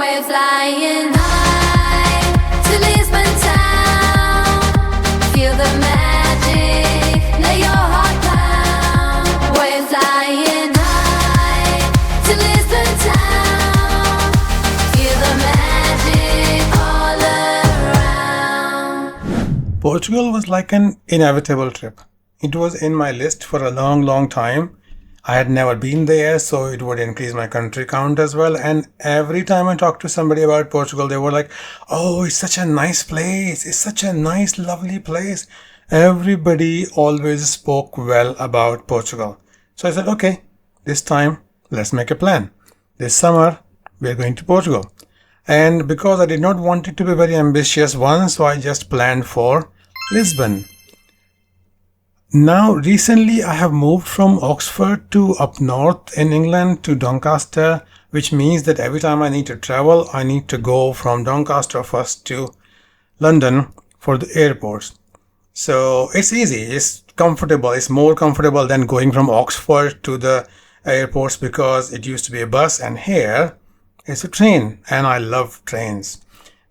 We're flying high to Lisbon town. Feel the magic, let your heart pound. We're flying high to Lisbon town. Feel the magic all around. Portugal was like an inevitable trip. It was in my list for a long time. I had never been there, so it would increase my country count as well. And every time I talked to somebody about Portugal, they were like, oh, it's such a nice place. It's such a nice, lovely place. Everybody always spoke well about Portugal. So I said, okay, this time let's make a plan. This summer, we're going to Portugal. And because I did not want it to be a very ambitious one, so I just planned for Lisbon. Now, recently I have moved from Oxford to up north in England to Doncaster, which means that every time I need to travel, I need to go from Doncaster first to London for the airports. So it's easy, it's comfortable, it's more comfortable than going from Oxford to the airports because it used to be a bus and here it's a train and I love trains.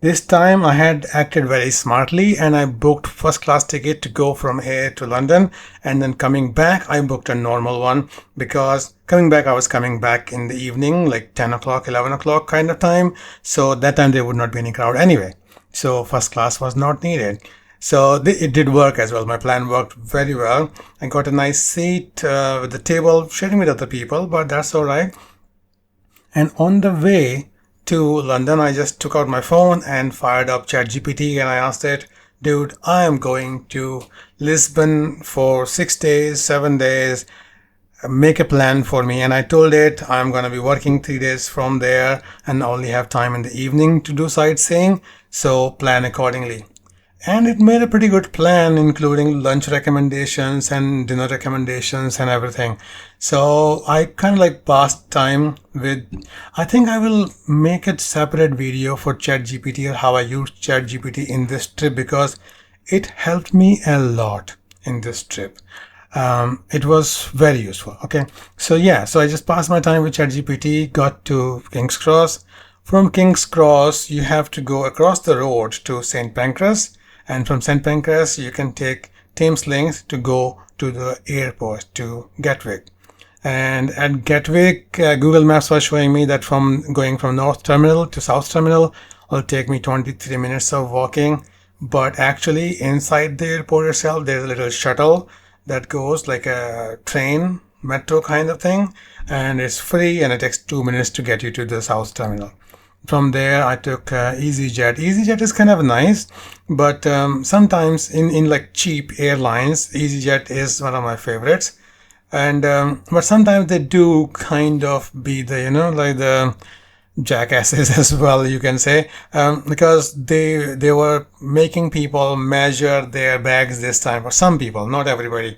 This time I had acted very smartly and I booked first class ticket to go from here to London, and then coming back I booked a normal one because coming back I was coming back in the evening like 10 o'clock 11 o'clock kind of time, so that time there would not be any crowd anyway, so first class was not needed. So it did work as well. My plan worked very well. I got a nice seat with the table sharing with other people, but that's all right. And on the way to London, I just took out my phone and fired up ChatGPT and I asked it, dude, I am going to Lisbon for 6 days, 7 days, make a plan for me. And I told it I'm going to be working 3 days from there and only have time in the evening to do sightseeing, so plan accordingly. And it made a pretty good plan, including lunch recommendations and dinner recommendations and everything. So I kind of like passed time with, I think I will make a separate video for ChatGPT or how I used ChatGPT in this trip because it helped me a lot in this trip. It was very useful. Okay. So yeah, so I just passed my time with ChatGPT, got to King's Cross. From King's Cross, you have to go across the road to St. Pancras. And from St. Pancras, you can take Thameslink to go to the airport, to Gatwick. And at Gatwick, Google Maps was showing me that from going from North Terminal to South Terminal will take me 23 minutes of walking. But actually, inside the airport itself, there's a little shuttle that goes like a train, metro kind of thing. And it's free and it takes 2 minutes to get you to the South Terminal. From there, I took EasyJet. EasyJet is kind of nice, but sometimes in like cheap airlines, EasyJet is one of my favorites. And but sometimes they do kind of be the, you know, like the jackasses as well, you can say, because they were making people measure their bags this time, for some people, not everybody.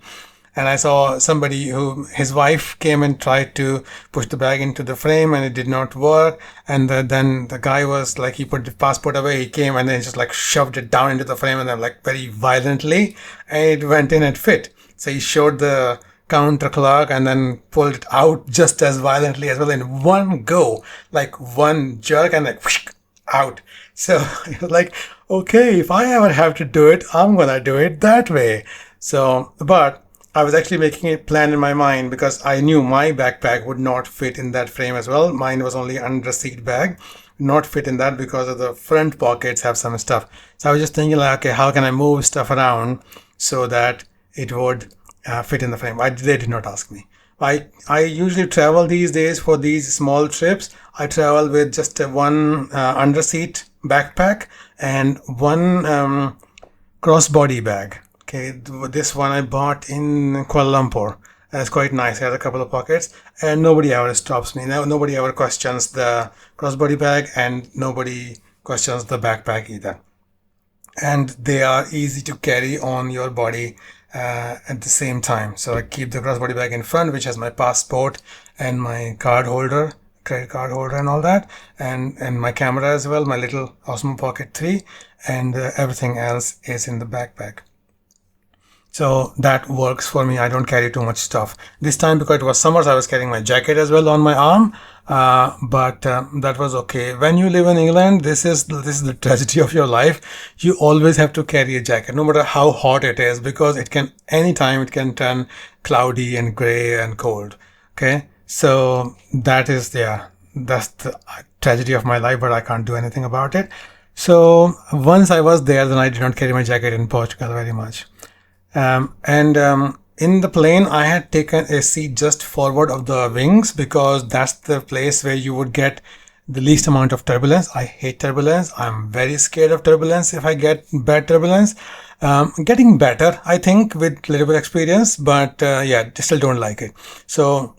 And I saw somebody who, his wife came and tried to push the bag into the frame and it did not work. And then the guy was like, he put the passport away, he came and then just like shoved it down into the frame and then like very violently, and it went in and fit. So he showed the counter clerk and then pulled it out just as violently as well in one go, like one jerk and like whoosh, out. So it was like, okay, if I ever have to do it, I'm gonna do it that way. So, but I was actually making a plan in my mind because I knew my backpack would not fit in that frame as well. Mine was only under seat bag, not fit in that because of the front pockets have some stuff. So I was just thinking like, okay, how can I move stuff around so that it would fit in the frame? They did not ask me. I usually travel these days for these small trips. I travel with just one under seat backpack and one crossbody bag. Okay, this one I bought in Kuala Lumpur. It's quite nice. It has a couple of pockets and nobody ever stops me. Nobody ever questions the crossbody bag and nobody questions the backpack either. And they are easy to carry on your body at the same time. So I keep the crossbody bag in front, which has my passport and my card holder, credit card holder and all that, and my camera as well, my little Osmo Pocket 3, and everything else is in the backpack. So that works for me. I don't carry too much stuff. This time, because it was summers, I was carrying my jacket as well on my arm. But that was okay. When you live in England, this is the tragedy of your life. You always have to carry a jacket, no matter how hot it is, because it can anytime it can turn cloudy and gray and cold. Okay, so that's the tragedy of my life, but I can't do anything about it. So once I was there, then I did not carry my jacket in Portugal very much. And in the plane, I had taken a seat just forward of the wings because that's the place where you would get the least amount of turbulence. I hate turbulence. I'm very scared of turbulence if I get bad turbulence. Getting better, I think, with little bit experience, but yeah, still don't like it. So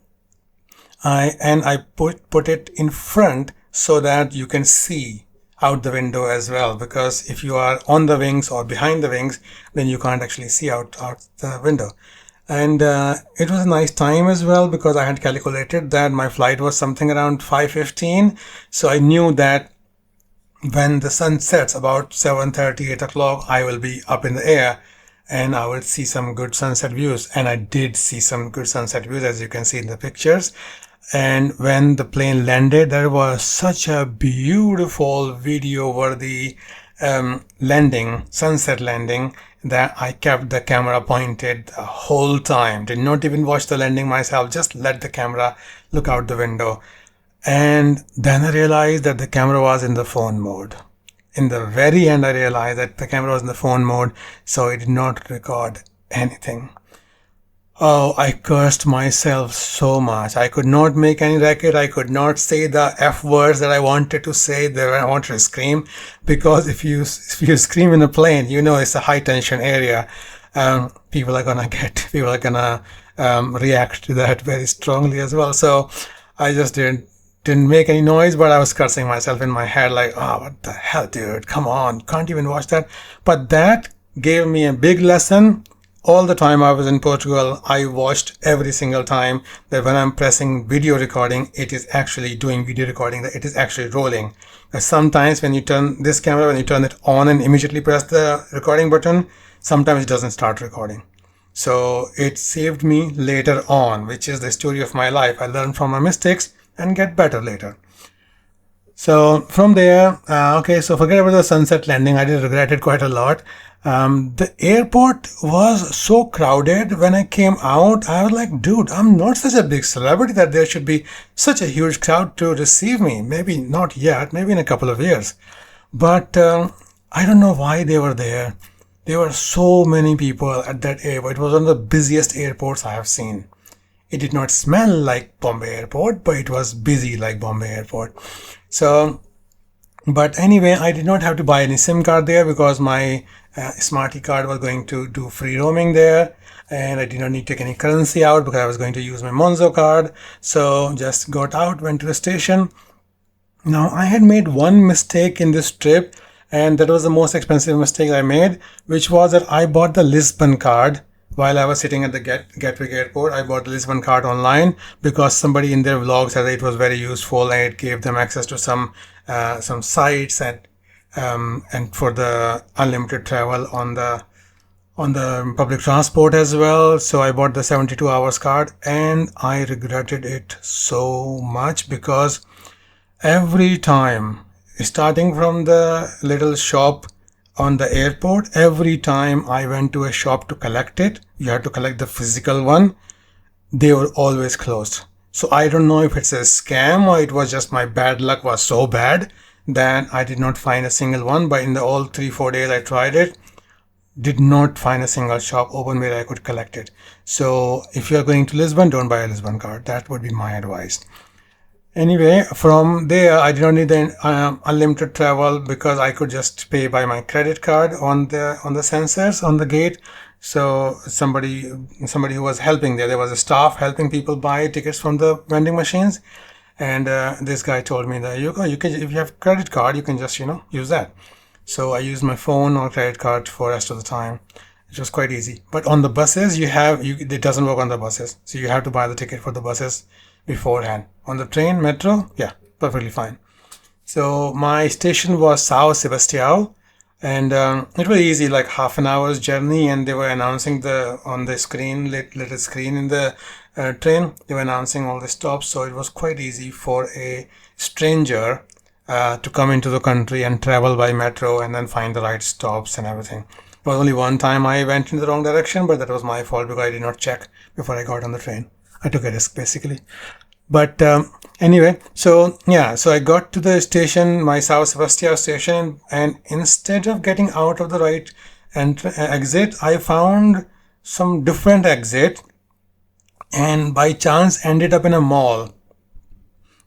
I put it in front so that you can see out the window as well, because if you are on the wings or behind the wings, then you can't actually see out the window. And it was a nice time as well, because I had calculated that my flight was something around 5:15, so I knew that when the sun sets about 7:30, 8 o'clock, I will be up in the air and I will see some good sunset views. And I did see some good sunset views, as you can see in the pictures. And when the plane landed, there was such a beautiful video-worthy sunset landing, that I kept the camera pointed the whole time. Did not even watch the landing myself, just let the camera look out the window. And then I realized that the camera was in the phone mode. In the very end, I realized that the camera was in the phone mode, so it did not record anything. Oh, I cursed myself so much. I could not make any racket. I could not say the F words that I wanted to say, that I wanted to scream, because if you scream in a plane, you know it's a high tension area. People are gonna react to that very strongly as well. So I just didn't make any noise, but I was cursing myself in my head like, oh, what the hell, dude? Come on, can't even watch that. But that gave me a big lesson. All the time I was in Portugal, I watched every single time that when I'm pressing video recording, it is actually doing video recording, that it is actually rolling. Sometimes when you turn this camera, when you turn it on and immediately press the recording button, sometimes it doesn't start recording. So it saved me later on, which is the story of my life. I learn from my mistakes and get better later. So from there, okay, so forget about the sunset landing. I did regret it quite a lot. The airport was so crowded. When I came out, I was like, dude, I'm not such a big celebrity that there should be such a huge crowd to receive me. Maybe not yet, maybe in a couple of years. But I don't know why they were there. There were so many people at that airport. It was one of the busiest airports I have seen. It did not smell like Bombay Airport, but it was busy like Bombay Airport. So, but anyway, I did not have to buy any SIM card there because my Smarty card was going to do free roaming there, and I did not need to take any currency out because I was going to use my Monzo card. So just got out, went to the station. Now I had made one mistake in this trip, and that was the most expensive mistake I made, which was that I bought the Lisbon card. While I was sitting at the Gatwick airport, I bought the Lisbon card online because somebody in their vlog said that it was very useful and it gave them access to some sites and for the unlimited travel on the public transport as well. So I bought the 72 hours card, and I regretted it so much because every time, starting from the little shop on the airport, every time I went to a shop to collect it, you had to collect the physical one, they were always closed. So I don't know if it's a scam or it was just my bad luck was so bad that I did not find a single one. But in the all 3-4 days I tried it, did not find a single shop open where I could collect it. So if you are going to Lisbon, don't buy a Lisbon card. That would be my advice. Anyway, from there, I did not need the unlimited travel because I could just pay by my credit card on the sensors on the gate. So somebody who was helping there was a staff helping people buy tickets from the vending machines, and this guy told me that you can, if you have credit card, you can just use that. So I used my phone or credit card for the rest of the time. It was quite easy. But on the buses, it doesn't work on the buses, so you have to buy the ticket for the buses beforehand. On the train, metro, yeah, perfectly fine. So my station was São Sebastião, And it was easy, like half an hour's journey, and they were announcing the on the screen, little screen in the train. They were announcing all the stops, so it was quite easy for a stranger to come into the country and travel by metro and then find the right stops and everything. There was only one time I went in the wrong direction, but that was my fault because I did not check before I got on the train. I took a risk basically. But anyway, so yeah, so I got to the station, my South Sebastian station, and instead of getting out of the right exit, I found some different exit, and by chance ended up in a mall.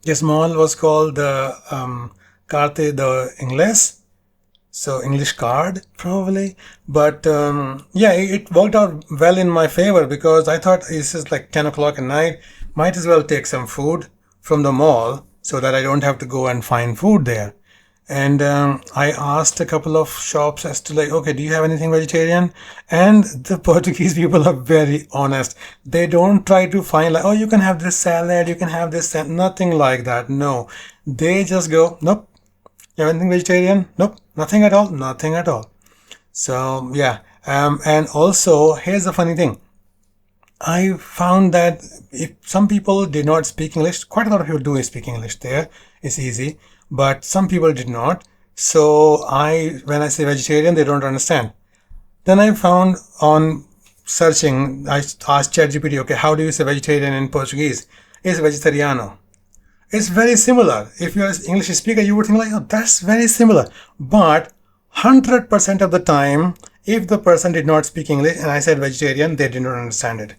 This mall was called the Carte de Ingles, so English card probably. But yeah, it worked out well in my favor because I thought this is like 10 o'clock at night, might as well take some food from the mall so that I don't have to go and find food there. And I asked a couple of shops as to like, okay, do you have anything vegetarian? And the Portuguese people are very honest. They don't try to find like, oh, you can have this salad, you can have this, nothing like that. No, they just go, nope. You have anything vegetarian? Nope, nothing at all, nothing at all. So yeah, and also here's the funny thing. I found that if some people did not speak English, quite a lot of people do speak English there. It's easy, but some people did not. So when I say vegetarian, they don't understand. Then I found on searching, I asked ChatGPT, okay, how do you say vegetarian in Portuguese? It's vegetariano. It's very similar. If you're an English speaker, you would think like, oh, that's very similar. But 100% of the time, if the person did not speak English and I said vegetarian, they did not understand it.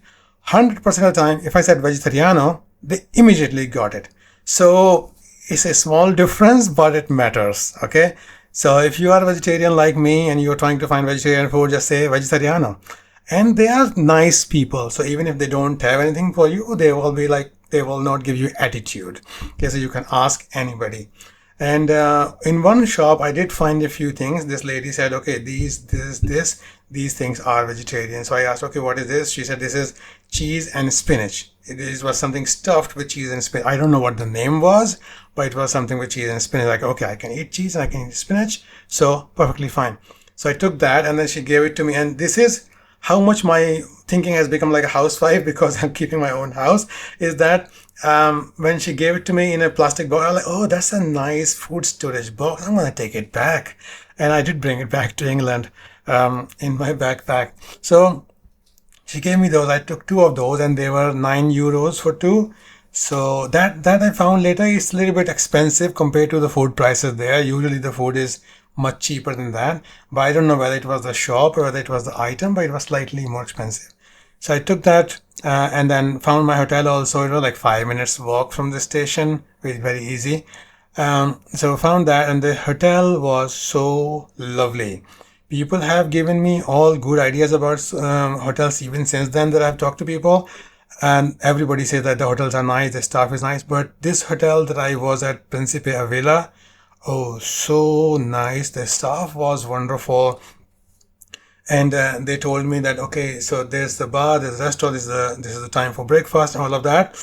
100% of the time, if I said vegetariano, they immediately got it. So it's a small difference, but it matters. Okay. So if you are a vegetarian like me and you're trying to find vegetarian food, just say vegetariano. And they are nice people. So even if they don't have anything for you, they will be like, they will not give you attitude. Okay. So you can ask anybody. And in one shop, I did find a few things. This lady said, okay, these things are vegetarian. So I asked, okay, what is this? She said, this is cheese and spinach. It was something stuffed with cheese and spinach. I don't know what the name was, but it was something with cheese and spinach. Like, okay, I can eat cheese and I can eat spinach. So perfectly fine. So I took that and then she gave it to me. And this is how much my thinking has become like a housewife because I'm keeping my own house, is that when she gave it to me in a plastic box, I was like, oh, that's a nice food storage box. I'm going to take it back. And I did bring it back to England in my backpack. So she gave me those. I took 2 of those and they were €9 for 2. So that I found later is a little bit expensive compared to the food prices there. Usually the food is much cheaper than that. But I don't know whether it was the shop or whether it was the item, but it was slightly more expensive. So I took that and then found my hotel also. It was like 5 minutes walk from the station, very easy. So found that, and the hotel was so lovely. People have given me all good ideas about hotels even since then that I've talked to people, and everybody says that the hotels are nice, the staff is nice. But this hotel that I was at, Principe Avila, oh, so nice. The staff was wonderful. And they told me that, okay, so there's the bar, there's the restaurant, this is the time for breakfast and all of that.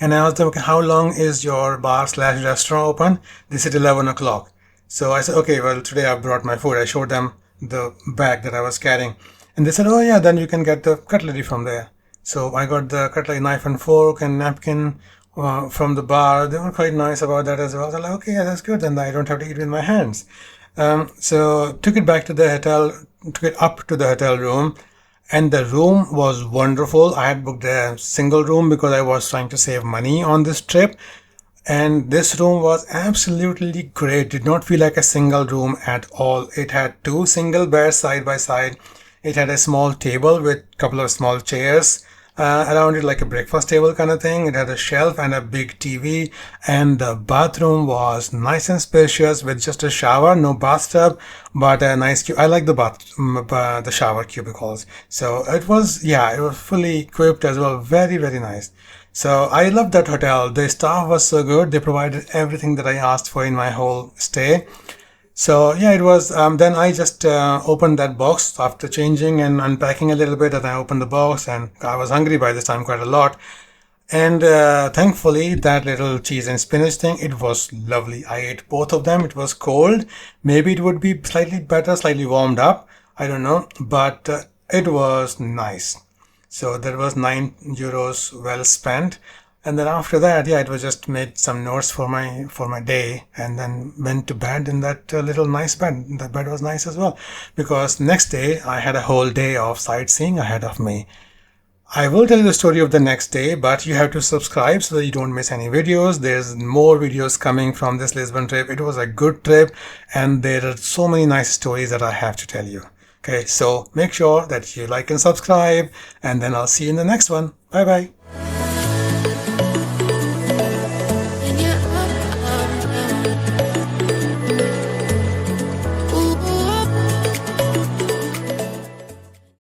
And I asked them, okay, how long is your bar/restaurant open? They said 11 o'clock. So I said, okay, well, today I brought my food. I showed them the bag that I was carrying. And they said, oh yeah, then you can get the cutlery from there. So I got the cutlery, knife and fork and napkin from the bar. They were quite nice about that as well. So I was like, okay, yeah, that's good. Then I don't have to eat with my hands. So took it back to the hotel, took it up to the hotel room, and the room was wonderful. I had booked a single room because I was trying to save money on this trip. And this room was absolutely great. Did not feel like a single room at all. It had 2 single beds side by side. It had a small table with a couple of small chairs around it, like a breakfast table kind of thing. It had a shelf and a big TV, and the bathroom was nice and spacious with just a shower, no bathtub, but a nice I like the shower cubicles. So it was fully equipped as well. Very nice. So I loved that hotel. The staff was so good. They provided everything that I asked for in my whole stay. So yeah, it was, then I just opened that box after changing and unpacking a little bit, and I opened the box, and I was hungry by this time quite a lot. And thankfully, that little cheese and spinach thing, it was lovely. I ate both of them. It was cold. Maybe it would be slightly better, slightly warmed up. I don't know, but it was nice. So that was €9 well spent. And then after that, yeah, it was just made some notes for my day, and then went to bed in that little nice bed. The bed was nice as well, because next day I had a whole day of sightseeing ahead of me. I will tell you the story of the next day, but you have to subscribe so that you don't miss any videos. There's more videos coming from this Lisbon trip. It was a good trip, and there are so many nice stories that I have to tell you. Okay, so make sure that you like and subscribe, and then I'll see you in the next one. Bye bye.